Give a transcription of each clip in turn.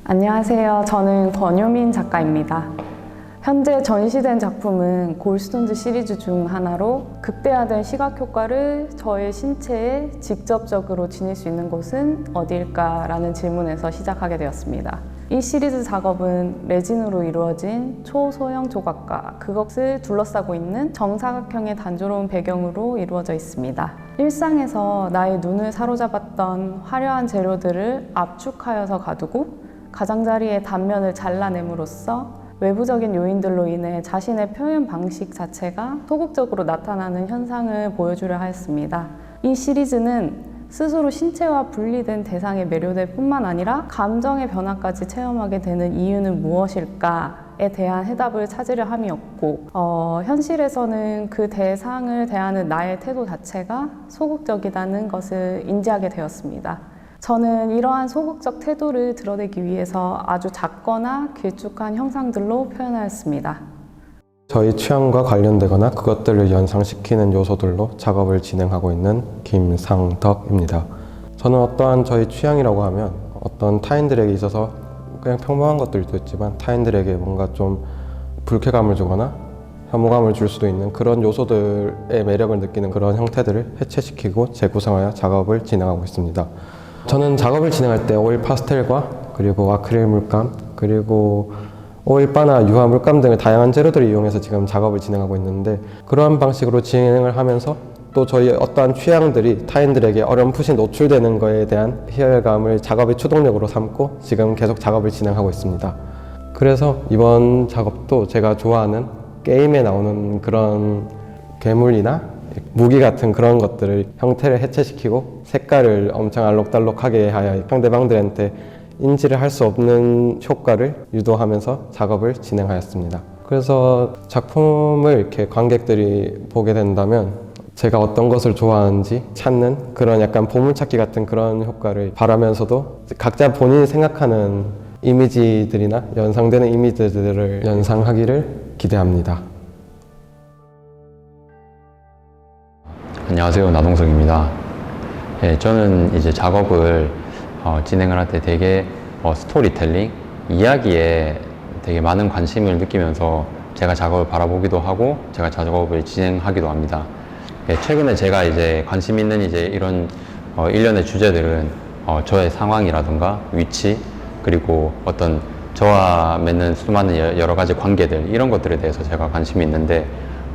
안녕하세요. 저는 권효민 작가입니다. 현재 전시된 작품은 골스톤즈 시리즈 중 하나로 극대화된 시각 효과를 저의 신체에 직접적으로 지닐 수 있는 곳은 어디일까라는 질문에서 시작하게 되었습니다. 이 시리즈 작업은 레진으로 이루어진 초소형 조각과 그것을 둘러싸고 있는 정사각형의 단조로운 배경으로 이루어져 있습니다. 일상에서 나의 눈을 사로잡았던 화려한 재료들을 압축하여서 가두고 가장자리의 단면을 잘라냄으로써 외부적인 요인들로 인해 자신의 표현 방식 자체가 소극적으로 나타나는 현상을 보여주려 하였습니다. 이 시리즈는 스스로 신체와 분리된 대상에 매료될 뿐만 아니라 감정의 변화까지 체험하게 되는 이유는 무엇일까에 대한 해답을 찾으려 함이었고, 현실에서는 그 대상을 대하는 나의 태도 자체가 소극적이라는 것을 인지하게 되었습니다. 저는 이러한 소극적 태도를 드러내기 위해서 아주 작거나 길쭉한 형상들로 표현하였습니다. 저희 취향과 관련되거나 그것들을 연상시키는 요소들로 작업을 진행하고 있는 김상덕입니다. 저는 어떠한 저희 취향이라고 하면 어떤 타인들에게 있어서 그냥 평범한 것들도 있지만 타인들에게 뭔가 좀 불쾌감을 주거나 혐오감을 줄 수도 있는 그런 요소들의 매력을 느끼는 그런 형태들을 해체시키고 재구성하여 작업을 진행하고 있습니다. 저는 작업을 진행할 때 오일 파스텔과 그리고 아크릴 물감 그리고 오일바나 유화 물감 등의 다양한 재료들을 이용해서 지금 작업을 진행하고 있는데, 그러한 방식으로 진행을 하면서 또 저희 어떠한 취향들이 타인들에게 어렴풋이 노출되는 것에 대한 희열감을 작업의 추동력으로 삼고 지금 계속 작업을 진행하고 있습니다. 그래서 이번 작업도 제가 좋아하는 게임에 나오는 그런 괴물이나 무기 같은 그런 것들을 형태를 해체시키고 색깔을 엄청 알록달록하게 하여 상대방들한테 인지를 할 수 없는 효과를 유도하면서 작업을 진행하였습니다. 그래서 작품을 이렇게 관객들이 보게 된다면 제가 어떤 것을 좋아하는지 찾는 그런 약간 보물찾기 같은 그런 효과를 바라면서도 각자 본인이 생각하는 이미지들이나 연상되는 이미지들을 연상하기를 기대합니다. 안녕하세요, 나동석입니다. 저는 이제 작업을 진행을 할 때 되게 스토리텔링, 이야기에 되게 많은 관심을 느끼면서 제가 작업을 바라보기도 하고 제가 작업을 진행하기도 합니다. 최근에 제가 이제 관심 있는 이제 이런 일련의 주제들은 저의 상황이라든가 위치, 그리고 어떤 저와 맺는 수많은 여러 가지 관계들, 이런 것들에 대해서 제가 관심이 있는데,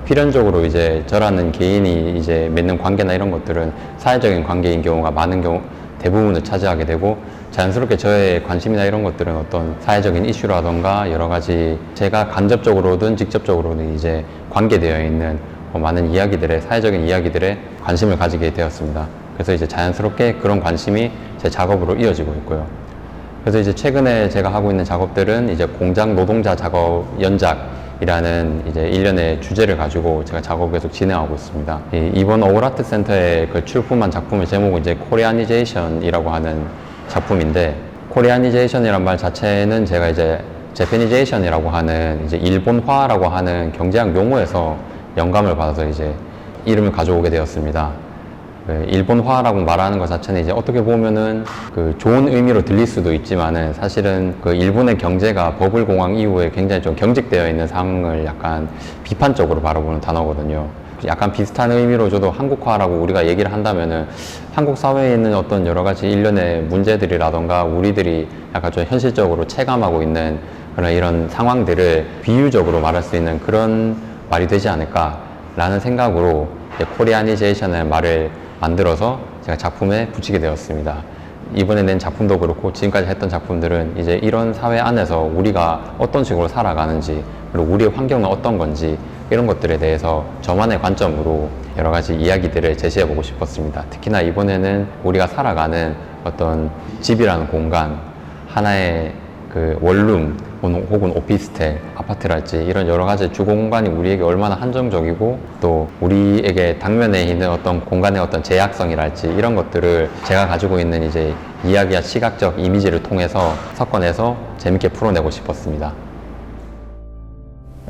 필연적으로 이제 저라는 개인이 이제 맺는 관계나 이런 것들은 사회적인 관계인 경우가 많은 경우 대부분을 차지하게 되고, 자연스럽게 저의 관심이나 이런 것들은 어떤 사회적인 이슈라던가 여러 가지 제가 간접적으로든 직접적으로든 이제 관계되어 있는 많은 이야기들의, 사회적인 이야기들에 관심을 가지게 되었습니다. 그래서 이제 자연스럽게 그런 관심이 제 작업으로 이어지고 있고요. 그래서 이제 최근에 제가 하고 있는 작업들은 이제 공장 노동자 작업 연작이라는 이제 일련의 주제를 가지고 제가 작업을 계속 진행하고 있습니다. 이번 어울아트 센터에 그 출품한 작품의 제목은 이제 코리아니제이션이라고 하는 작품인데, 코리아니제이션이란 말 자체는 제가 이제 제페니제이션이라고 하는 이제 일본화라고 하는 경제학 용어에서 영감을 받아서 이제 이름을 가져오게 되었습니다. 일본화라고 말하는 것 자체는 이제 어떻게 보면은 그 좋은 의미로 들릴 수도 있지만은 사실은 그 일본의 경제가 버블공황 이후에 굉장히 좀 경직되어 있는 상황을 약간 비판적으로 바라보는 단어거든요. 약간 비슷한 의미로 저도 한국화라고 우리가 얘기를 한다면은 한국 사회에 있는 어떤 여러 가지 일련의 문제들이라던가 우리들이 약간 좀 현실적으로 체감하고 있는 그런 이런 상황들을 비유적으로 말할 수 있는 그런 말이 되지 않을까라는 생각으로 코리아니제이션의 말을 만들어서 제가 작품에 붙이게 되었습니다. 이번에 낸 작품도 그렇고 지금까지 했던 작품들은 이제 이런 사회 안에서 우리가 어떤 식으로 살아가는지, 그리고 우리의 환경은 어떤 건지, 이런 것들에 대해서 저만의 관점으로 여러 가지 이야기들을 제시해 보고 싶었습니다. 특히나 이번에는 우리가 살아가는 어떤 집이라는 공간, 하나의 그 원룸 혹은 오피스텔, 아파트랄지 이런 여러 가지 주거 공간이 우리에게 얼마나 한정적이고 또 우리에게 당면에 있는 어떤 공간의 어떤 제약성이랄지 이런 것들을 제가 가지고 있는 이제 이야기와 시각적 이미지를 통해서 섞어내서 재밌게 풀어내고 싶었습니다.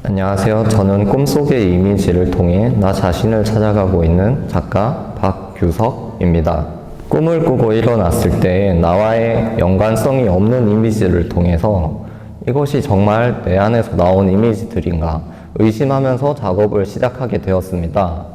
안녕하세요. 저는 꿈속의 이미지를 통해 나 자신을 찾아가고 있는 작가 박규석입니다. 꿈을 꾸고 일어났을 때 나와의 연관성이 없는 이미지를 통해서 이것이 정말 내 안에서 나온 이미지들인가 의심하면서 작업을 시작하게 되었습니다.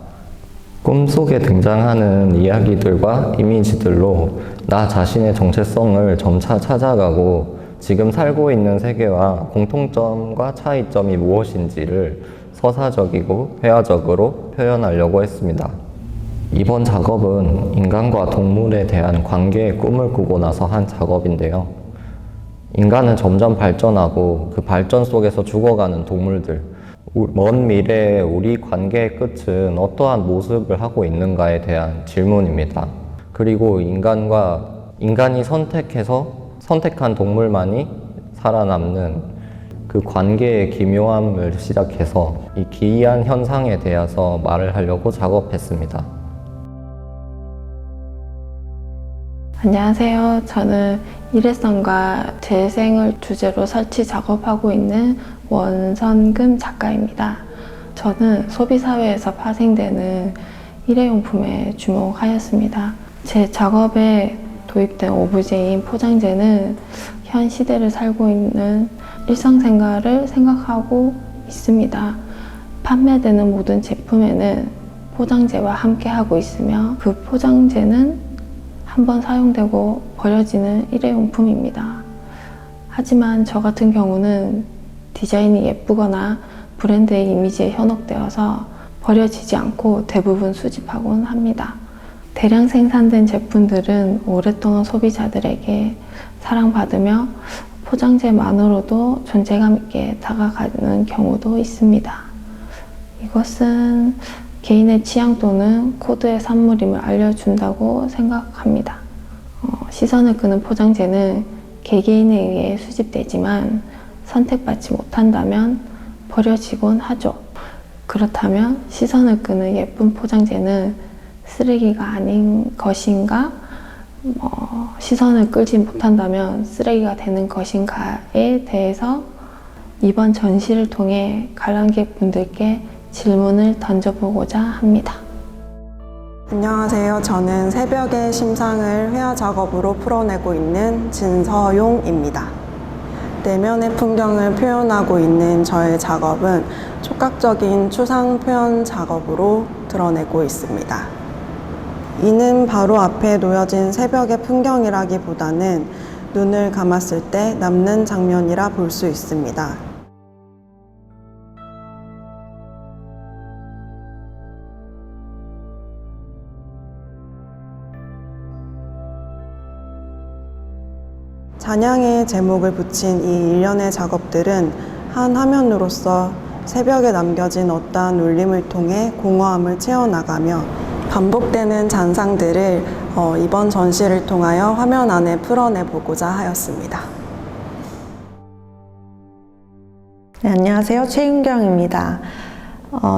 꿈속에 등장하는 이야기들과 이미지들로 나 자신의 정체성을 점차 찾아가고 지금 살고 있는 세계와 공통점과 차이점이 무엇인지를 서사적이고 회화적으로 표현하려고 했습니다. 이번 작업은 인간과 동물에 대한 관계의 꿈을 꾸고 나서 한 작업인데요. 인간은 점점 발전하고 그 발전 속에서 죽어가는 동물들, 먼 미래의 우리 관계의 끝은 어떠한 모습을 하고 있는가에 대한 질문입니다. 그리고 인간이 선택한 동물만이 살아남는 그 관계의 기묘함을 시작해서 이 기이한 현상에 대해서 말을 하려고 작업했습니다. 안녕하세요. 저는 일회성과 재생을 주제로 설치 작업하고 있는 원선금 작가입니다. 저는 소비사회에서 파생되는 일회용품에 주목하였습니다. 제 작업에 도입된 오브제인 포장재는 현 시대를 살고 있는 일상생활을 생각하고 있습니다. 판매되는 모든 제품에는 포장재와 함께 하고 있으며 그 포장재는 한번 사용되고 버려지는 일회용품입니다. 하지만 저 같은 경우는 디자인이 예쁘거나 브랜드의 이미지에 현혹되어서 버려지지 않고 대부분 수집하곤 합니다. 대량 생산된 제품들은 오랫동안 소비자들에게 사랑받으며 포장재만으로도 존재감 있게 다가가는 경우도 있습니다. 이것은 개인의 취향 또는 코드의 산물임을 알려준다고 생각합니다. 시선을 끄는 포장재는 개개인에 의해 수집되지만 선택받지 못한다면 버려지곤 하죠. 그렇다면 시선을 끄는 예쁜 포장재는 쓰레기가 아닌 것인가? 시선을 끌지 못한다면 쓰레기가 되는 것인가에 대해서 이번 전시를 통해 관람객분들께 질문을 던져보고자 합니다. 안녕하세요. 저는 새벽의 심상을 회화 작업으로 풀어내고 있는 진서용입니다. 내면의 풍경을 표현하고 있는 저의 작업은 촉각적인 추상 표현 작업으로 드러내고 있습니다. 이는 바로 앞에 놓여진 새벽의 풍경이라기보다는 눈을 감았을 때 남는 장면이라 볼 수 있습니다. 잔향의 제목을 붙인 이 일련의 작업들은 한 화면으로서 새벽에 남겨진 어떠한 울림을 통해 공허함을 채워나가며 반복되는 잔상들을 이번 전시를 통하여 화면 안에 풀어내보고자 하였습니다. 네, 안녕하세요. 최윤경입니다.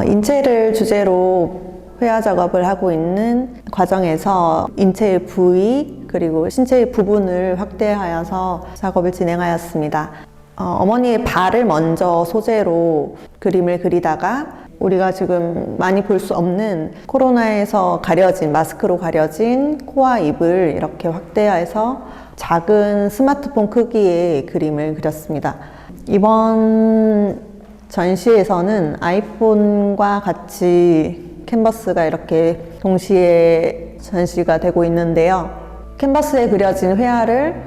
인체를 주제로 회화 작업을 하고 있는 과정에서 인체의 부위 그리고 신체의 부분을 확대하여서 작업을 진행하였습니다. 어머니의 발을 먼저 소재로 그림을 그리다가 우리가 지금 많이 볼 수 없는 코로나에서 가려진, 마스크로 가려진 코와 입을 이렇게 확대해서 작은 스마트폰 크기의 그림을 그렸습니다. 이번 전시에서는 아이폰과 같이 캔버스가 이렇게 동시에 전시가 되고 있는데요. 캔버스에 그려진 회화를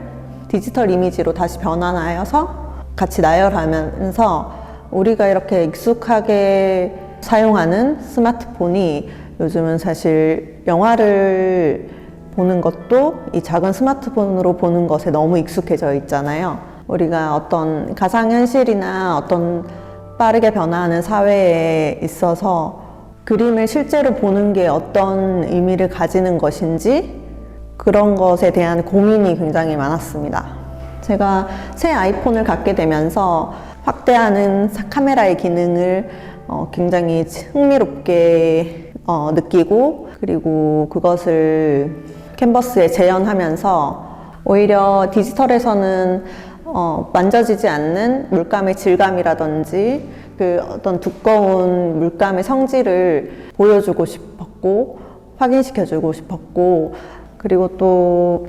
디지털 이미지로 다시 변환하여서 같이 나열하면서 우리가 이렇게 익숙하게 사용하는 스마트폰이 요즘은 사실 영화를 보는 것도 이 작은 스마트폰으로 보는 것에 너무 익숙해져 있잖아요. 우리가 어떤 가상현실이나 어떤 빠르게 변화하는 사회에 있어서 그림을 실제로 보는 게 어떤 의미를 가지는 것인지 그런 것에 대한 고민이 굉장히 많았습니다. 제가 새 아이폰을 갖게 되면서 확대하는 카메라의 기능을 굉장히 흥미롭게 느끼고 그리고 그것을 캔버스에 재현하면서 오히려 디지털에서는 만져지지 않는 물감의 질감이라든지 그 어떤 두꺼운 물감의 성질을 보여주고 싶었고 확인시켜주고 싶었고 그리고 또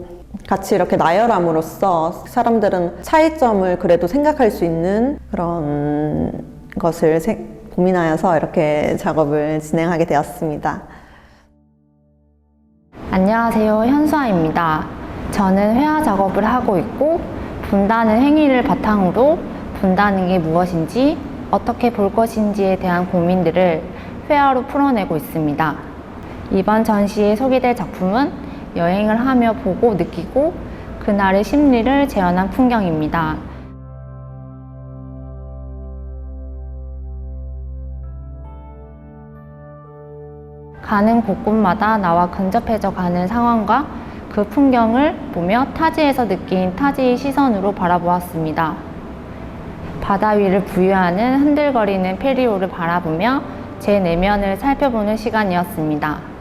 같이 이렇게 나열함으로써 사람들은 차이점을 그래도 생각할 수 있는 그런 것을 고민하여서 이렇게 작업을 진행하게 되었습니다. 안녕하세요. 현수아입니다. 저는 회화 작업을 하고 있고 분다는 행위를 바탕으로 분다는 게 무엇인지 어떻게 볼 것인지에 대한 고민들을 회화로 풀어내고 있습니다. 이번 전시에 소개될 작품은 여행을 하며 보고 느끼고 그날의 심리를 재현한 풍경입니다. 가는 곳곳마다 나와 근접해져 가는 상황과 그 풍경을 보며 타지에서 느낀 타지의 시선으로 바라보았습니다. 바다 위를 부유하는 흔들거리는 페리오를 바라보며 제 내면을 살펴보는 시간이었습니다.